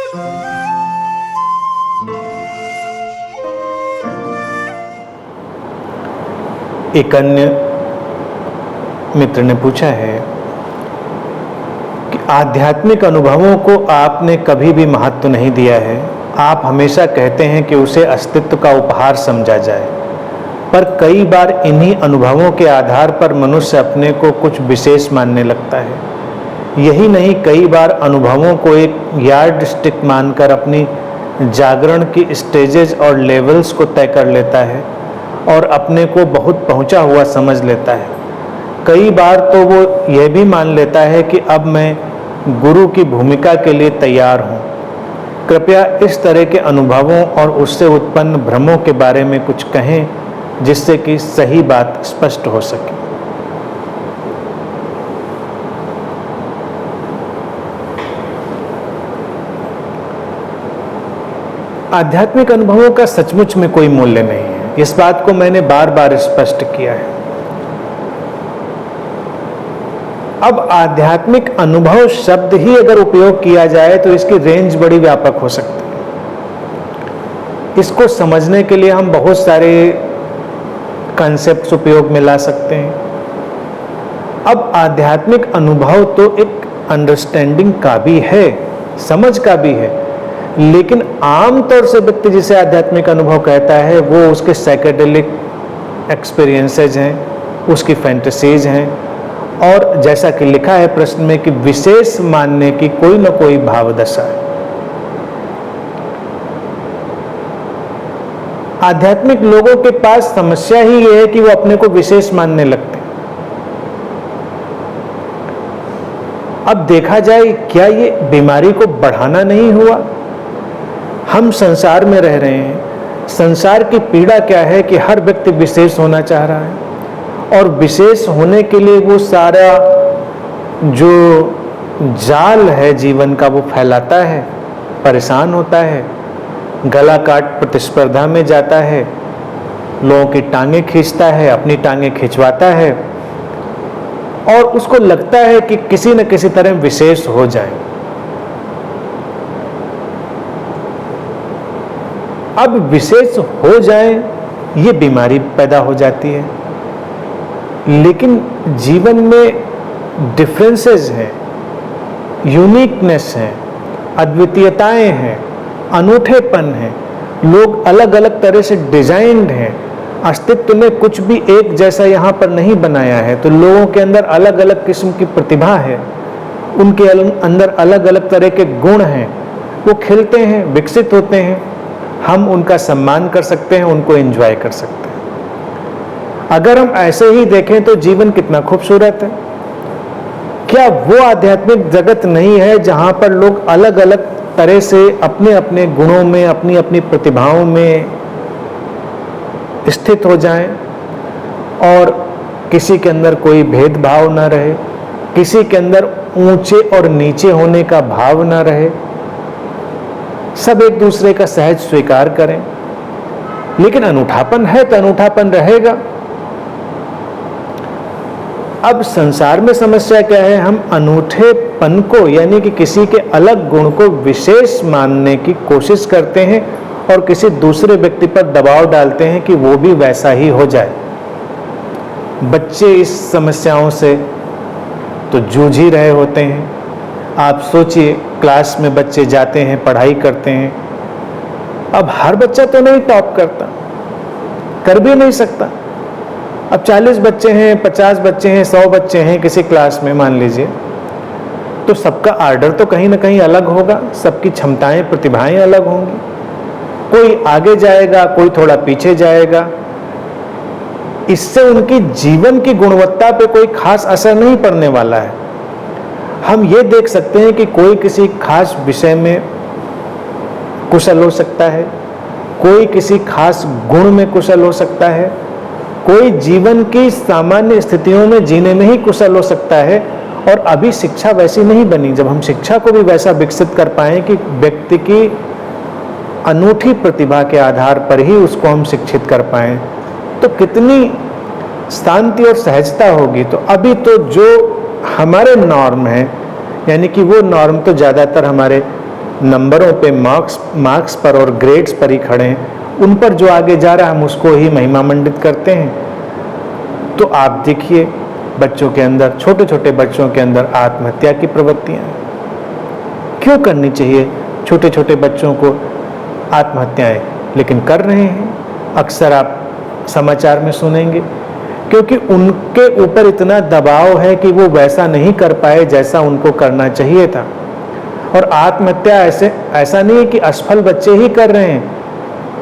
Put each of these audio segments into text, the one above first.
एक अन्य मित्र ने पूछा है कि आध्यात्मिक अनुभवों को आपने कभी भी महत्व नहीं दिया है। आप हमेशा कहते हैं कि उसे अस्तित्व का उपहार समझा जाए, पर कई बार इन्हीं अनुभवों के आधार पर मनुष्य अपने को कुछ विशेष मानने लगता है। यही नहीं, कई बार अनुभवों को एक यार्ड स्टिक मानकर अपनी जागरण की स्टेजेस और लेवल्स को तय कर लेता है और अपने को बहुत पहुंचा हुआ समझ लेता है। कई बार तो वो यह भी मान लेता है कि अब मैं गुरु की भूमिका के लिए तैयार हूँ। कृपया इस तरह के अनुभवों और उससे उत्पन्न भ्रमों के बारे में कुछ कहें, जिससे कि सही बात स्पष्ट हो सके। आध्यात्मिक अनुभवों का सचमुच में कोई मूल्य नहीं है। इस बात को मैंने बार बार स्पष्ट किया है। अब आध्यात्मिक अनुभव शब्द ही अगर उपयोग किया जाए तो इसकी रेंज बड़ी व्यापक हो सकती है। इसको समझने के लिए हम बहुत सारे कॉन्सेप्ट्स उपयोग में ला सकते हैं। अब आध्यात्मिक अनुभव तो एक अंडरस्टैंडिंग का भी है, समझ का भी है, लेकिन आमतौर से व्यक्ति जिसे आध्यात्मिक अनुभव कहता है वो उसके साइकेडेलिक एक्सपीरियंसेस हैं, उसकी फैंटेसीज हैं, और जैसा कि लिखा है प्रश्न में कि विशेष मानने की कोई न कोई भावदशा है। आध्यात्मिक लोगों के पास समस्या ही यह है कि वो अपने को विशेष मानने लगते हैं। अब देखा जाए, क्या ये बीमारी को बढ़ाना नहीं हुआ? हम संसार में रह रहे हैं। संसार की पीड़ा क्या है कि हर व्यक्ति विशेष होना चाह रहा है, और विशेष होने के लिए वो सारा जो जाल है जीवन का वो फैलाता है, परेशान होता है, गला काट प्रतिस्पर्धा में जाता है, लोगों की टांगें खींचता है, अपनी टांगें खिंचवाता है, और उसको लगता है कि किसी न किसी तरह विशेष हो जाए। अब विशेष हो जाए ये बीमारी पैदा हो जाती है। लेकिन जीवन में डिफरेंसेस हैं, यूनिकनेस है, अद्वितीयताएं हैं, अनूठेपन है, लोग अलग अलग तरह से डिजाइन्ड हैं। अस्तित्व ने कुछ भी एक जैसा यहाँ पर नहीं बनाया है, तो लोगों के अंदर अलग अलग किस्म की प्रतिभा है, उनके अंदर अलग अलग तरह के गुण हैं, वो खिलते हैं, विकसित होते हैं। हम उनका सम्मान कर सकते हैं, उनको एंजॉय कर सकते हैं। अगर हम ऐसे ही देखें तो जीवन कितना खूबसूरत है। क्या वो आध्यात्मिक जगत नहीं है जहां पर लोग अलग अलग तरह से अपने अपने गुणों में, अपनी अपनी प्रतिभाओं में स्थित हो जाएं, और किसी के अंदर कोई भेदभाव ना रहे, किसी के अंदर ऊंचे और नीचे होने का भाव ना रहे, सब एक दूसरे का सहज स्वीकार करें। लेकिन अनूठापन है तो अनूठापन रहेगा। अब संसार में समस्या क्या है? हम अनूठेपन को, यानी कि किसी के अलग गुण को विशेष मानने की कोशिश करते हैं और किसी दूसरे व्यक्ति पर दबाव डालते हैं कि वो भी वैसा ही हो जाए। बच्चे इस समस्याओं से तो जूझ ही रहे होते हैं। आप सोचिए, क्लास में बच्चे जाते हैं, पढ़ाई करते हैं। अब हर बच्चा तो नहीं टॉप करता, कर भी नहीं सकता। अब 40 बच्चे हैं, 50 बच्चे हैं, 100 बच्चे हैं किसी क्लास में मान लीजिए, तो सबका आर्डर तो कहीं ना कहीं अलग होगा, सबकी क्षमताएं, प्रतिभाएं अलग होंगी। कोई आगे जाएगा, कोई थोड़ा पीछे जाएगा। इससे उनकी जीवन की गुणवत्ता पे कोई खास असर नहीं पड़ने वाला है। हम ये देख सकते हैं कि कोई किसी खास विषय में कुशल हो सकता है, कोई किसी खास गुण में कुशल हो सकता है, कोई जीवन की सामान्य स्थितियों में जीने में ही कुशल हो सकता है। और अभी शिक्षा वैसी नहीं बनी। जब हम शिक्षा को भी वैसा विकसित कर पाएं कि व्यक्ति की अनूठी प्रतिभा के आधार पर ही उसको हम शिक्षित कर पाएं, तो कितनी शांति और सहजता होगी। तो अभी तो जो हमारे नॉर्म है, यानी कि वो नॉर्म तो ज़्यादातर हमारे नंबरों पे, मार्क्स पर और ग्रेड्स पर ही खड़े हैं, उन पर जो आगे जा रहा है हम उसको ही महिमा मंडित करते हैं। तो आप देखिए बच्चों के अंदर, छोटे छोटे बच्चों के अंदर आत्महत्या की प्रवृत्तियां हैं। क्यों करनी चाहिए छोटे छोटे बच्चों को आत्महत्याएं, लेकिन कर रहे हैं। अक्सर आप समाचार में सुनेंगे, क्योंकि उनके ऊपर इतना दबाव है कि वो वैसा नहीं कर पाए जैसा उनको करना चाहिए था। और आत्महत्या ऐसा नहीं है कि असफल बच्चे ही कर रहे हैं,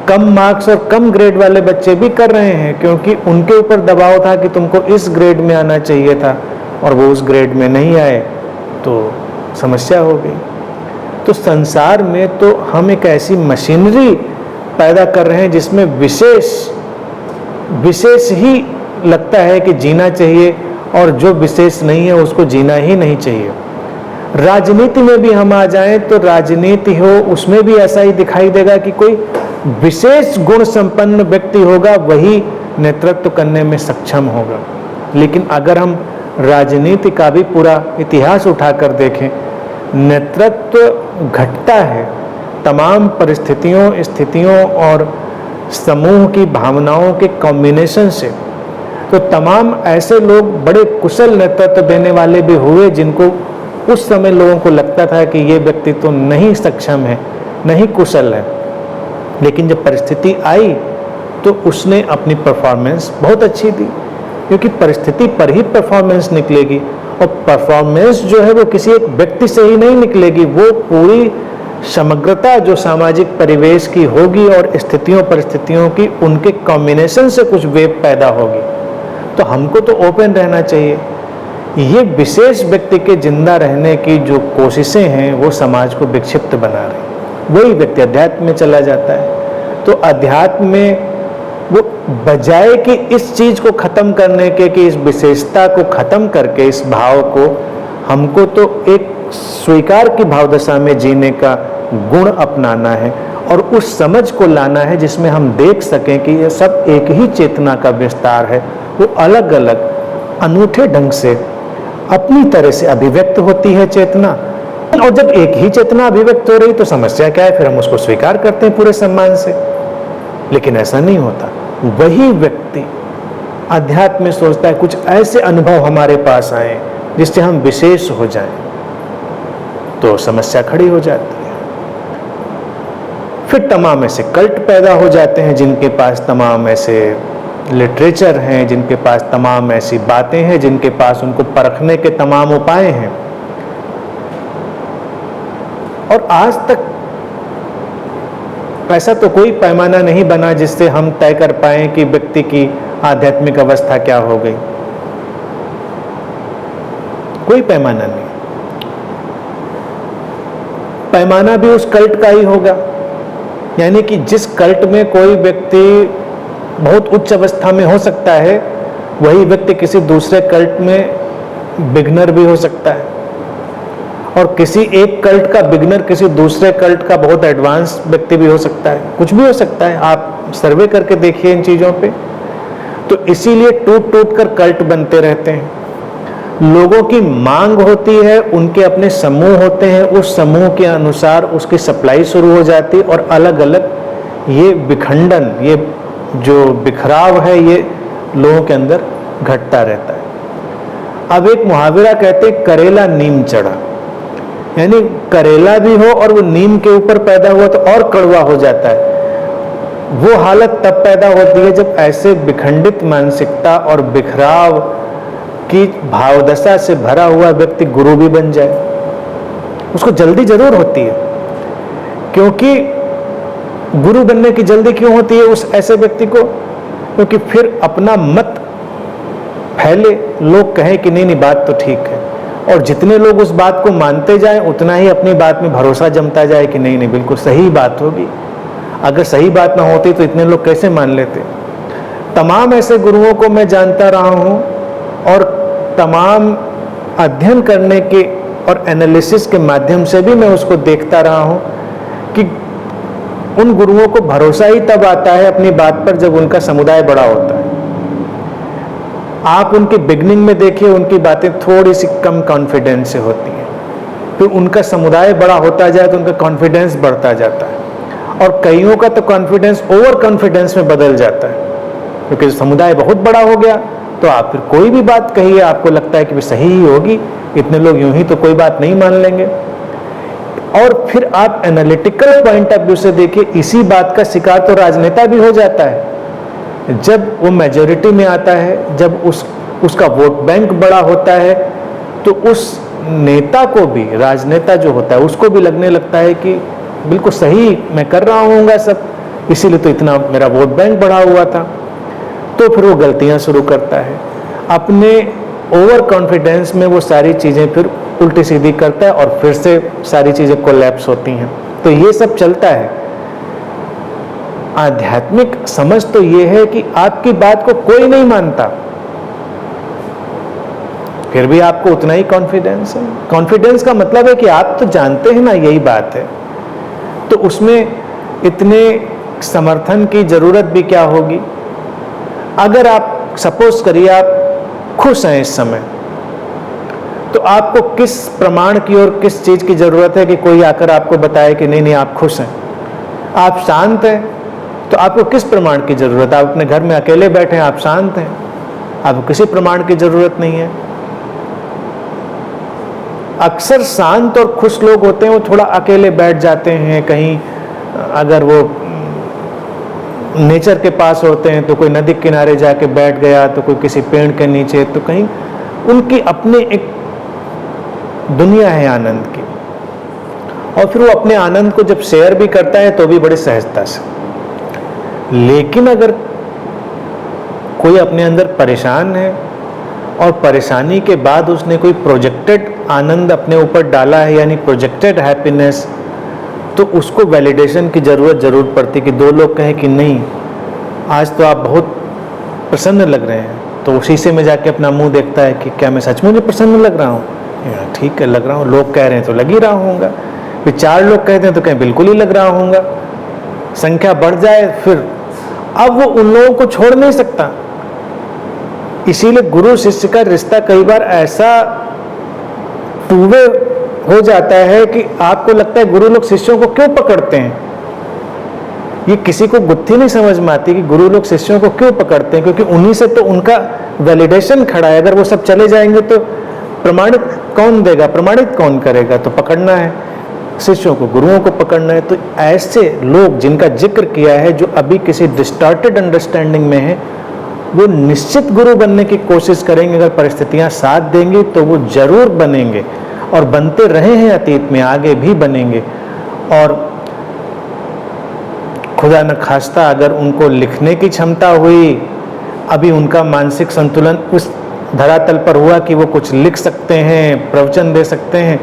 कम मार्क्स और कम ग्रेड वाले बच्चे भी कर रहे हैं, क्योंकि उनके ऊपर दबाव था कि तुमको इस ग्रेड में आना चाहिए था और वो उस ग्रेड में नहीं आए, तो समस्या हो गई। तो संसार में तो हम एक ऐसी मशीनरी पैदा कर रहे हैं जिसमें विशेष ही लगता है कि जीना चाहिए, और जो विशेष नहीं है उसको जीना ही नहीं चाहिए। राजनीति में भी हम आ जाएं तो राजनीति हो, उसमें भी ऐसा ही दिखाई देगा कि कोई विशेष गुण संपन्न व्यक्ति होगा, वही नेतृत्व करने में सक्षम होगा। लेकिन अगर हम राजनीति का भी पूरा इतिहास उठाकर देखें, नेतृत्व घटता है तमाम परिस्थितियों, स्थितियों और समूह की भावनाओं के कॉम्बिनेशन से। तो तमाम ऐसे लोग बड़े कुशल नेतृत्व देने वाले भी हुए, जिनको उस समय लोगों को लगता था कि ये व्यक्ति तो नहीं सक्षम है, नहीं कुशल है, लेकिन जब परिस्थिति आई तो उसने अपनी परफॉर्मेंस बहुत अच्छी दी, क्योंकि परिस्थिति पर ही परफॉर्मेंस निकलेगी। और परफॉर्मेंस जो है वो किसी एक व्यक्ति से ही नहीं निकलेगी, वो पूरी समग्रता जो सामाजिक परिवेश की होगी और स्थितियों परिस्थितियों की, उनके कॉम्बिनेशन से कुछ वेव पैदा होगी। तो हमको तो ओपन रहना चाहिए। ये विशेष व्यक्ति के जिंदा रहने की जो कोशिशें हैं वो समाज को विक्षिप्त बना रही। वही व्यक्ति अध्यात्म में चला जाता है। तो अध्यात्म में वो बजाय कि इस चीज को खत्म करने के, कि इस विशेषता को खत्म करके इस भाव को, हमको तो एक स्वीकार की भाव दशा में जीने का गुण अपनाना है और उस समझ को लाना है जिसमें हम देख सकें कि ये सब एक ही चेतना का विस्तार है। वो अलग अलग अनूठे ढंग से अपनी तरह से अभिव्यक्त होती है चेतना, और जब एक ही चेतना अभिव्यक्त हो रही तो समस्या क्या है, फिर हम उसको स्वीकार करते हैं पूरे सम्मान से। लेकिन ऐसा नहीं होता। वही व्यक्ति अध्यात्म में सोचता है कुछ ऐसे अनुभव हमारे पास आए जिससे हम विशेष हो जाएं, तो समस्या खड़ी हो जाती है। फिर तमाम ऐसे कल्ट पैदा हो जाते हैं जिनके पास तमाम ऐसे लिटरेचर हैं, जिनके पास तमाम ऐसी बातें हैं, जिनके पास उनको परखने के तमाम उपाय हैं। और आज तक ऐसा तो कोई पैमाना नहीं बना जिससे हम तय कर पाएं कि व्यक्ति की आध्यात्मिक अवस्था क्या हो गई। कोई पैमाना नहीं। पैमाना भी उस कल्ट का ही होगा, यानी कि जिस कल्ट में कोई व्यक्ति बहुत उच्च अवस्था में हो सकता है, वही व्यक्ति किसी दूसरे कल्ट में बिगनर भी हो सकता है, और किसी एक कल्ट का बिगनर किसी दूसरे कल्ट का बहुत एडवांस व्यक्ति भी हो सकता है। कुछ भी हो सकता है, आप सर्वे करके देखिए इन चीजों पे। तो इसीलिए टूट टूट कर कल्ट बनते रहते हैं। लोगों की मांग होती है, उनके अपने समूह होते हैं, उस समूह के अनुसार उसकी सप्लाई शुरू हो जाती है, और अलग अलग ये विखंडन, ये जो बिखराव है, ये लोगों के अंदर घटता रहता है। अब एक मुहावरा कहते हैं, करेला नीम चढ़ा, यानी करेला भी हो और वो नीम के ऊपर पैदा हुआ तो और कड़वा हो जाता है। वो हालत तब पैदा होती है जब ऐसे विखंडित मानसिकता और बिखराव की भावदशा से भरा हुआ व्यक्ति गुरु भी बन जाए। उसको जल्दी जरूर होती है, क्योंकि गुरु बनने की जल्दी क्यों होती है उस ऐसे व्यक्ति को? क्योंकि फिर अपना मत फैले, लोग कहें कि नहीं बात तो ठीक है, और जितने लोग उस बात को मानते जाएं उतना ही अपनी बात में भरोसा जमता जाए कि नहीं बिल्कुल सही बात होगी। अगर सही बात ना होती तो इतने लोग कैसे मान लेते? तमाम ऐसे गुरुओं को मैं जानता रहा हूं, और तमाम अध्ययन करने के और एनालिसिस के माध्यम से भी मैं उसको देखता रहा हूं कि उन गुरुओं को भरोसा ही तब आता है अपनी बात पर जब उनका समुदाय बड़ा होता है। आप उनकी बिगनिंग में देखिए, उनकी बातें थोड़ी सी कम कॉन्फिडेंस से होती हैं, फिर उनका समुदाय बड़ा होता जाए तो उनका कॉन्फिडेंस बढ़ता जाता है, और कईयों का तो कॉन्फिडेंस ओवर कॉन्फिडेंस में बदल जाता है, क्योंकि समुदाय बहुत बड़ा हो गया तो आप फिर कोई भी बात कहिए आपको लगता है कि सही ही होगी, इतने लोग यूं ही तो कोई बात नहीं मान लेंगे। और फिर आप एनालिटिकल पॉइंट ऑफ व्यू से देखिए, इसी बात का शिकार तो राजनेता भी हो जाता है। जब वो मेजॉरिटी में आता है, जब उसका वोट बैंक बड़ा होता है, तो उस नेता को भी, राजनेता जो होता है उसको भी लगने लगता है कि बिल्कुल सही मैं कर रहा हूँगा सब, इसीलिए तो इतना मेरा वोट बैंक बढ़ा हुआ था। तो फिर वो गलतियां शुरू करता है, अपने ओवर कॉन्फिडेंस में वो सारी चीज़ें फिर उल्टी सीधी करता है और फिर से सारी चीज़ें कोलैप्स होती हैं। तो ये सब चलता है। आध्यात्मिक समझ तो ये है कि आपकी बात को कोई नहीं मानता, फिर भी आपको उतना ही कॉन्फिडेंस है। कॉन्फिडेंस का मतलब है कि आप तो जानते हैं ना यही बात है, तो उसमें इतने समर्थन की जरूरत भी क्या होगी। अगर आप सपोज करिए आप खुश हैं इस समय, तो आपको किस प्रमाण की और किस चीज की जरूरत है कि कोई आकर आपको बताए कि नहीं नहीं आप खुश हैं। आप शांत हैं तो आपको किस प्रमाण की जरूरत है। आप अपने घर में अकेले बैठे हैं, आप शांत हैं, आपको किसी प्रमाण की जरूरत नहीं है। अक्सर शांत और खुश लोग होते हैं वो थोड़ा अकेले बैठ जाते हैं कहीं, अगर वो नेचर के पास होते हैं तो कोई नदी किनारे जाके बैठ गया, तो कोई किसी पेड़ के नीचे, तो कहीं उनकी अपनी एक दुनिया है आनंद की, और फिर वो अपने आनंद को जब शेयर भी करता है तो भी बड़ी सहजता से। लेकिन अगर कोई अपने अंदर परेशान है और परेशानी के बाद उसने कोई प्रोजेक्टेड आनंद अपने ऊपर डाला है, यानी प्रोजेक्टेड हैप्पीनेस, तो उसको वैलिडेशन की जरूरत जरूर पड़ती कि दो लोग कहें कि नहीं आज तो आप बहुत प्रसन्न लग रहे हैं, तो वो शीशे में जाके अपना मुंह देखता है कि क्या मैं सच में प्रसन्न लग रहा हूँ, ठीक है लग रहा हूँ, लोग कह रहे हैं तो लग ही रहा हूँगा। फिर 4 लोग कहते हैं तो कहें बिल्कुल ही लग रहा हूँगा, संख्या बढ़ जाए फिर अब वो उन लोगों को छोड़ नहीं सकता। इसीलिए गुरु शिष्य का रिश्ता कई बार ऐसा टूवे हो जाता है कि आपको लगता है गुरु लोग शिष्यों को क्यों पकड़ते हैं। ये किसी को गुत्थी नहीं समझ में आती कि गुरु लोग शिष्यों को क्यों पकड़ते हैं, क्योंकि उन्हीं से तो उनका वैलिडेशन खड़ा है। अगर वो सब चले जाएंगे तो प्रमाणित कौन देगा, प्रमाणित कौन करेगा। तो पकड़ना है शिष्यों को, गुरुओं को पकड़ना है। तो ऐसे लोग जिनका जिक्र किया है, जो अभी किसी डिस्टॉर्टेड अंडरस्टैंडिंग में है, वो निश्चित गुरु बनने की कोशिश करेंगे। अगर परिस्थितियां साथ देंगी तो वो जरूर बनेंगे, और बनते रहे हैं अतीत में, आगे भी बनेंगे। और खुदा न खास्ता अगर उनको लिखने की क्षमता हुई, अभी उनका मानसिक संतुलन उस धरातल पर हुआ कि वो कुछ लिख सकते हैं, प्रवचन दे सकते हैं,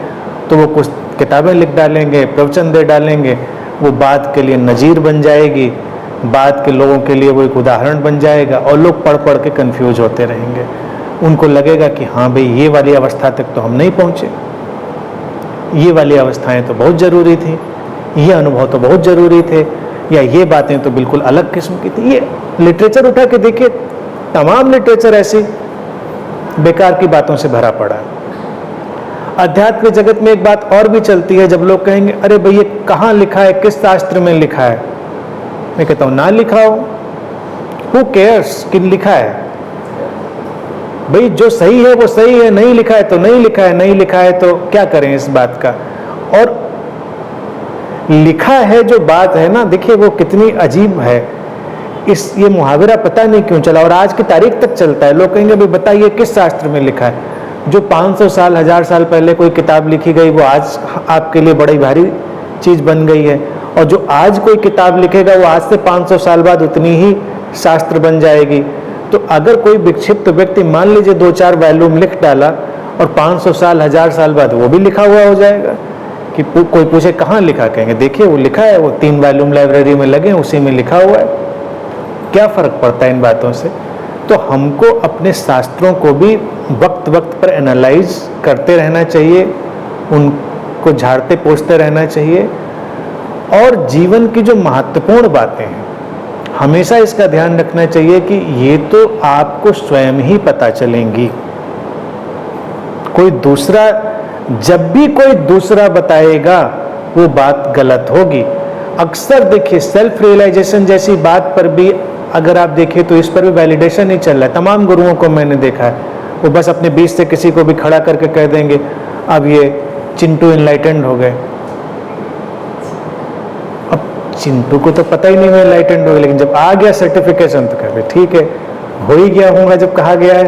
तो वो कुछ किताबें लिख डालेंगे, प्रवचन दे डालेंगे। वो बाद के लिए नज़ीर बन जाएगी, बाद के लोगों के लिए वो एक उदाहरण बन जाएगा, और लोग पढ़ पढ़ के कंफ्यूज होते रहेंगे। उनको लगेगा कि हाँ भाई ये वाली अवस्था तक तो हम नहीं पहुँचे, ये वाली अवस्थाएं तो बहुत ज़रूरी थी, ये अनुभव तो बहुत ज़रूरी थे, या ये बातें तो बिल्कुल अलग किस्म की थी। ये लिटरेचर उठा के देखिए, तमाम लिटरेचर ऐसी बेकार की बातों से भरा पड़ा है। अध्यात्म जगत में एक बात और भी चलती है, जब लोग कहेंगे अरे भाई ये कहाँ लिखा है, किस शास्त्र में लिखा है। मैं कहता हूँ ना लिखा हो, हु केयर्स कि लिखा है। भाई जो सही है वो सही है, नहीं लिखा है तो नहीं लिखा है, नहीं लिखा है तो क्या करें इस बात का। और लिखा है जो बात है ना, देखिए वो कितनी अजीब है। ये मुहावरा पता नहीं क्यों चला और आज की तारीख तक चलता है। लोग कहेंगे भाई बताइए किस शास्त्र में लिखा है। जो 500 साल 1000 साल पहले कोई किताब लिखी गई, वो आज आपके लिए बड़ी भारी चीज बन गई है, और जो आज कोई किताब लिखेगा वो आज से 500 साल बाद उतनी ही शास्त्र बन जाएगी। तो अगर कोई विक्षिप्त व्यक्ति मान लीजिए 2-4 वॉल्यूम लिख डाला, और 500 साल 1000 साल बाद वो भी लिखा हुआ हो जाएगा, कि कोई पूछे कहाँ लिखा, कहेंगे देखिए वो लिखा है, वो 3 वॉल्यूम लाइब्रेरी में लगे, उसी में लिखा हुआ है। क्या फर्क पड़ता है इन बातों से। तो हमको अपने शास्त्रों को भी वक्त वक्त पर एनालाइज करते रहना चाहिए, उनको झाड़ते पोंछते रहना चाहिए, और जीवन की जो महत्वपूर्ण बातें हैं हमेशा इसका ध्यान रखना चाहिए कि ये तो आपको स्वयं ही पता चलेंगी। कोई दूसरा जब भी कोई दूसरा बताएगा वो बात गलत होगी। अक्सर देखिए सेल्फ रियलाइजेशन जैसी बात पर भी अगर आप देखिए तो इस पर भी वैलिडेशन नहीं चल रहा है। तमाम गुरुओं को मैंने देखा है, वो बस अपने बीच से किसी को भी खड़ा करके कह देंगे अब ये चिंटू इनलाइटेंड हो गए। अब चिंटू को तो पता ही नहीं मैं इनलाइटेंड हो गया, लेकिन जब आ गया सर्टिफिकेशन तो कहते ठीक है हो ही गया हूँगा जब कहा गया है।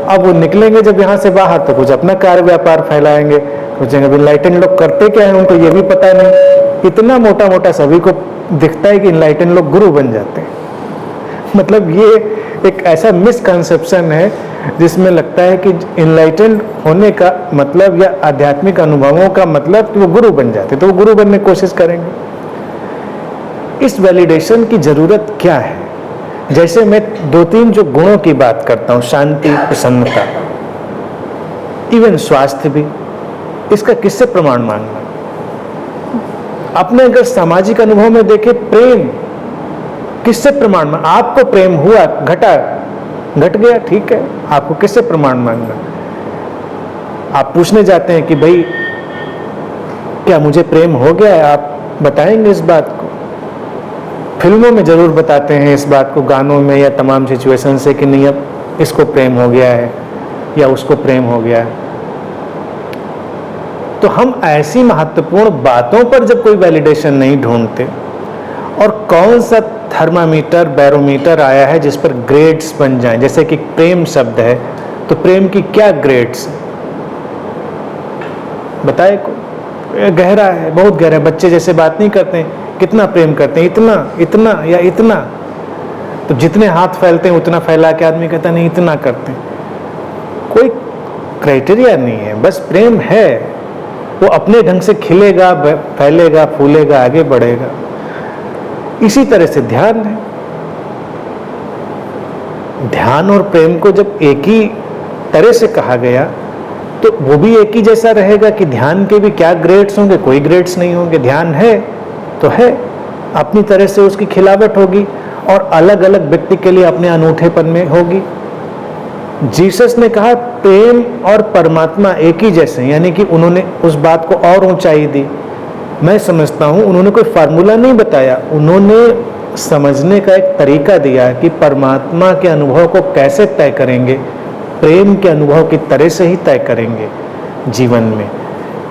अब वो निकलेंगे जब यहाँ से बाहर तो कुछ अपना कार्य व्यापार फैलाएंगे, सोचेंगे अब इनलाइटेंड लोग करते क्या है उनको ये भी पता नहीं। इतना मोटा मोटा सभी को दिखता है कि इनलाइटेंड लोग गुरु बन जाते हैं। मतलब ये एक ऐसा मिसकंसेप्शन है जिसमें लगता है कि इनलाइटेंड होने का मतलब या आध्यात्मिक अनुभवों का मतलब कि वो गुरु बन जाते, तो वो गुरु बनने की कोशिश करेंगे। इस वैलिडेशन की जरूरत क्या है? जैसे मैं 2-3 जो गुणों की बात करता हूं, शांति, प्रसन्नता, इवन स्वास्थ्य भी, इसका किससे प्रमाण मानना? अपने अगर सामाजिक अनुभव में देखें, प्रेम किससे प्रमाण मान? आपको प्रेम हुआ, घट गया, ठीक है, आपको किससे प्रमाण मानना? आप पूछने जाते हैं कि भाई क्या मुझे प्रेम हो गया है, आप बताएंगे इस बात को? फिल्मों में जरूर बताते हैं इस बात को, गानों में या तमाम सिचुएशन से कि नहीं अब इसको प्रेम हो गया है या उसको प्रेम हो गया है। तो हम ऐसी महत्वपूर्ण बातों पर जब कोई वैलिडेशन नहीं ढूंढते, और कौन सा थर्मामीटर, बैरोमीटर आया है जिस पर ग्रेड्स बन जाएं? जैसे कि प्रेम शब्द है तो प्रेम की क्या ग्रेड्स बताए को? गहरा है, बहुत गहरा है। बच्चे जैसे बात नहीं करते हैं, कितना प्रेम करते हैं, इतना, इतना या इतना। तो जितने हाथ फैलते हैं उतना फैला के आदमी कहता नहीं इतना करते हैं। कोई क्राइटेरिया नहीं है, बस प्रेम है, वो अपने ढंग से खिलेगा, फैलेगा, फूलेगा, आगे बढ़ेगा। इसी तरह से ध्यान है। ध्यान और प्रेम को जब एक ही तरह से कहा गया तो वो भी एक ही जैसा रहेगा कि ध्यान के भी क्या ग्रेड्स होंगे? कोई ग्रेड्स नहीं होंगे। ध्यान है तो है, अपनी तरह से उसकी खिलावट होगी और अलग अलग व्यक्ति के लिए अपने अनूठेपन में होगी। जीसस ने कहा प्रेम और परमात्मा एक ही जैसे, यानी कि उन्होंने उस बात को और ऊंचाई दी। मैं समझता हूं उन्होंने कोई फार्मूला नहीं बताया, उन्होंने समझने का एक तरीका दिया कि परमात्मा के अनुभव को कैसे तय करेंगे, प्रेम के अनुभव की तरह से ही तय करेंगे। जीवन में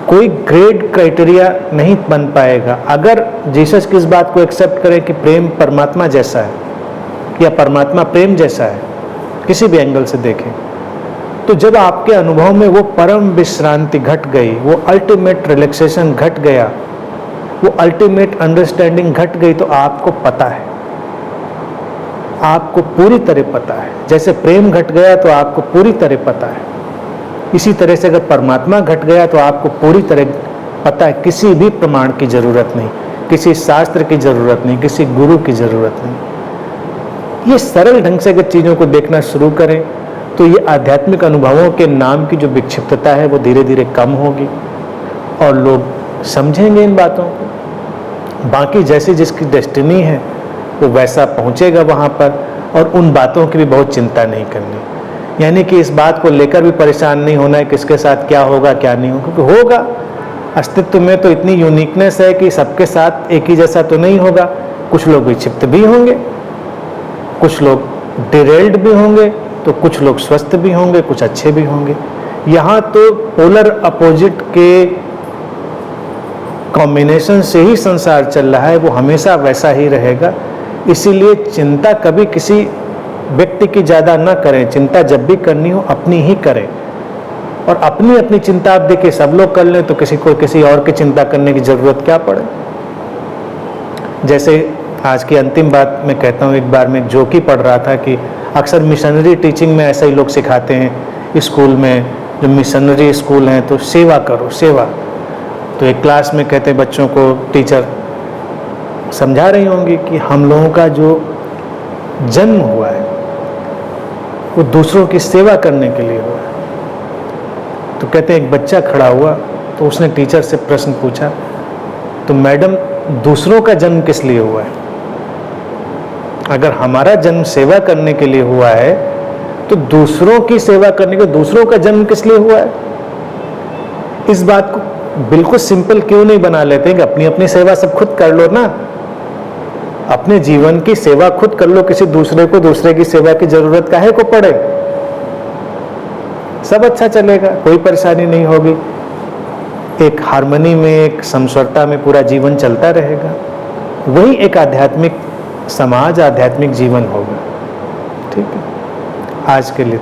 कोई ग्रेड क्राइटेरिया नहीं बन पाएगा। अगर जीसस किस बात को एक्सेप्ट करें कि प्रेम परमात्मा जैसा है या परमात्मा प्रेम जैसा है, किसी भी एंगल से देखें, तो जब आपके अनुभव में वो परम विश्रांति घट गई, वो अल्टीमेट रिलैक्सेशन घट गया, वो अल्टीमेट अंडरस्टैंडिंग घट गई, तो आपको पता है, आपको पूरी तरह पता है। जैसे प्रेम घट गया तो आपको पूरी तरह पता है, इसी तरह से अगर परमात्मा घट गया तो आपको पूरी तरह पता है। किसी भी प्रमाण की जरूरत नहीं, किसी शास्त्र की जरूरत नहीं, किसी गुरु की जरूरत नहीं। ये सरल ढंग से अगर चीजों को देखना शुरू करें तो ये आध्यात्मिक अनुभवों के नाम की जो विक्षिप्तता है वो धीरे धीरे कम होगी और लोग समझेंगे इन बातों को। बाकी जैसी जिसकी डेस्टिनी है वो वैसा पहुंचेगा वहां पर, और उन बातों की भी बहुत चिंता नहीं करनी। यानी कि इस बात को लेकर भी परेशान नहीं होना है किसके साथ क्या होगा क्या नहीं होगा, क्योंकि होगा। अस्तित्व में तो इतनी यूनिकनेस है कि सबके साथ एक ही जैसा तो नहीं होगा। कुछ लोग विक्षिप्त भी होंगे, कुछ लोग डिरेल्ड भी होंगे, तो कुछ लोग स्वस्थ भी होंगे, कुछ अच्छे भी होंगे। यहाँ तो पोलर अपोजिट के कॉम्बिनेशन से ही संसार चल रहा है, वो हमेशा वैसा ही रहेगा। इसीलिए चिंता कभी किसी व्यक्ति की ज़्यादा ना करें। चिंता जब भी करनी हो अपनी ही करें, और अपनी अपनी चिंता आप देखिए सब लोग कर लें तो किसी को किसी और की चिंता करने की ज़रूरत क्या पड़े। जैसे आज की अंतिम बात मैं कहता हूँ, एक बार मैं जोक ही पढ़ रहा था कि अक्सर मिशनरी टीचिंग में ऐसा ही लोग सिखाते हैं स्कूल में, जो मिशनरी स्कूल हैं, तो सेवा करो, सेवा। तो एक क्लास में कहते हैं बच्चों को, टीचर समझा रही होंगी कि हम लोगों का जो जन्म हुआ है वो दूसरों की सेवा करने के लिए हुआ है। तो कहते हैं एक बच्चा खड़ा हुआ तो उसने टीचर से प्रश्न पूछा, तो मैडम दूसरों का जन्म किस लिए हुआ है? अगर हमारा जन्म सेवा करने के लिए हुआ है तो दूसरों की सेवा करने के, दूसरों का जन्म किस लिए हुआ है? इस बात को बिल्कुल सिंपल क्यों नहीं बना लेते कि अपनी अपनी सेवा सब खुद कर लो ना। अपने जीवन की सेवा खुद कर लो, किसी दूसरे को दूसरे की सेवा की जरूरत काहे को पड़े। सब अच्छा चलेगा, कोई परेशानी नहीं होगी, एक हार्मनी में, एक समस्वरता में पूरा जीवन चलता रहेगा। वही एक आध्यात्मिक समाज, आध्यात्मिक जीवन होगा। ठीक है, आज के लिए